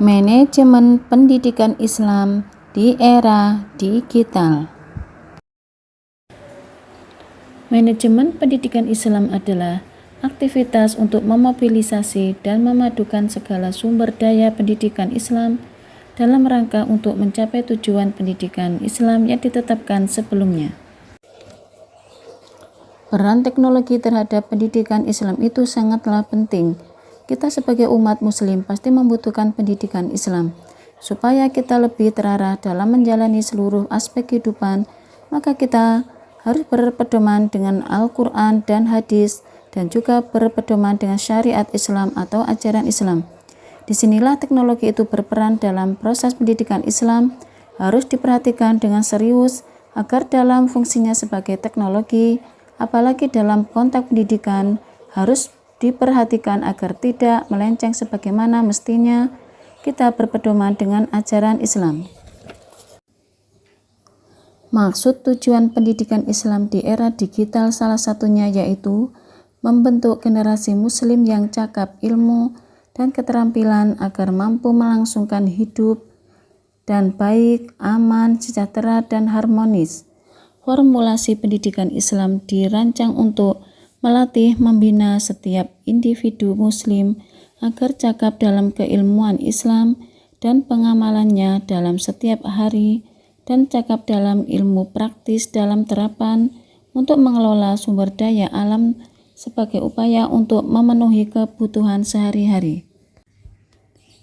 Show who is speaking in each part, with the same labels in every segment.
Speaker 1: Manajemen pendidikan Islam di era digital. Manajemen pendidikan Islam adalah aktivitas untuk memobilisasi dan memadukan segala sumber daya pendidikan Islam dalam rangka untuk mencapai tujuan pendidikan Islam yang ditetapkan sebelumnya. Peran teknologi terhadap pendidikan Islam itu sangatlah penting. Kita sebagai umat muslim pasti membutuhkan pendidikan Islam. Supaya kita lebih terarah dalam menjalani seluruh aspek kehidupan, maka kita harus berpedoman dengan Al-Quran dan hadis, dan juga berpedoman dengan syariat Islam atau ajaran Islam. Disinilah teknologi itu berperan dalam proses pendidikan Islam, harus diperhatikan dengan serius agar dalam fungsinya sebagai teknologi, apalagi dalam konteks pendidikan, harus diperhatikan agar tidak melenceng sebagaimana mestinya kita berpedoman dengan ajaran Islam. Maksud tujuan pendidikan Islam di era digital salah satunya yaitu membentuk generasi muslim yang cakap ilmu dan keterampilan agar mampu melangsungkan hidup dan baik, aman, sejahtera, dan harmonis. Formulasi pendidikan Islam dirancang untuk melatih membina setiap individu muslim agar cakap dalam keilmuan Islam dan pengamalannya dalam setiap hari, dan cakap dalam ilmu praktis dalam terapan untuk mengelola sumber daya alam sebagai upaya untuk memenuhi kebutuhan sehari-hari.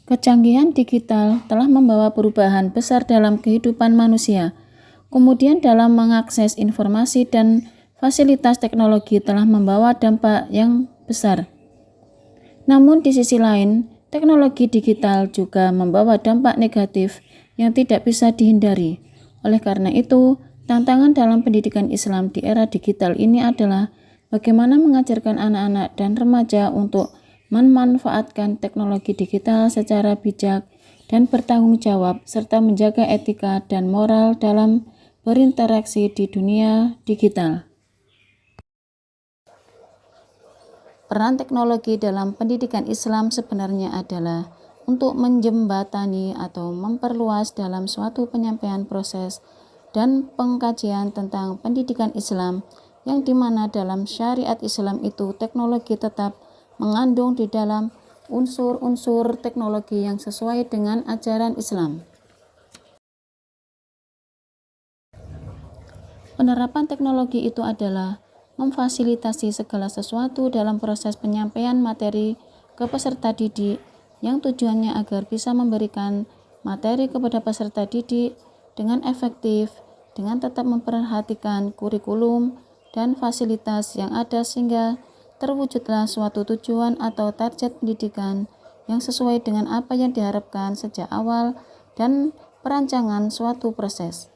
Speaker 1: Kecanggihan digital telah membawa perubahan besar dalam kehidupan manusia. Kemudian dalam mengakses informasi dan fasilitas teknologi telah membawa dampak yang besar. Namun di sisi lain, teknologi digital juga membawa dampak negatif yang tidak bisa dihindari. Oleh karena itu, tantangan dalam pendidikan Islam di era digital ini adalah bagaimana mengajarkan anak-anak dan remaja untuk memanfaatkan teknologi digital secara bijak dan bertanggung jawab, serta menjaga etika dan moral dalam berinteraksi di dunia digital. Peran teknologi dalam pendidikan Islam sebenarnya adalah untuk menjembatani atau memperluas dalam suatu penyampaian proses dan pengkajian tentang pendidikan Islam, yang dimana dalam syariat Islam itu teknologi tetap mengandung di dalam unsur-unsur teknologi yang sesuai dengan ajaran Islam. Penerapan teknologi itu adalah memfasilitasi segala sesuatu dalam proses penyampaian materi ke peserta didik, yang tujuannya agar bisa memberikan materi kepada peserta didik dengan efektif, dengan tetap memperhatikan kurikulum dan fasilitas yang ada sehingga terwujudlah suatu tujuan atau target pendidikan yang sesuai dengan apa yang diharapkan sejak awal dan perancangan suatu proses.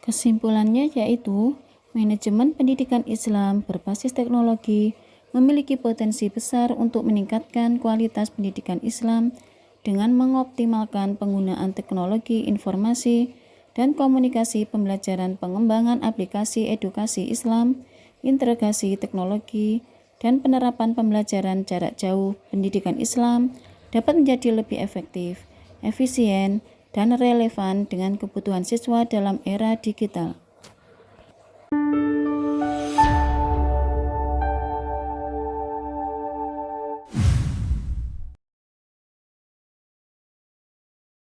Speaker 1: Kesimpulannya yaitu, manajemen pendidikan Islam berbasis teknologi memiliki potensi besar untuk meningkatkan kualitas pendidikan Islam dengan mengoptimalkan penggunaan teknologi informasi dan komunikasi pembelajaran, pengembangan aplikasi edukasi Islam, integrasi teknologi, dan penerapan pembelajaran jarak jauh. Pendidikan Islam dapat menjadi lebih efektif, efisien, dan relevan dengan kebutuhan siswa dalam era digital.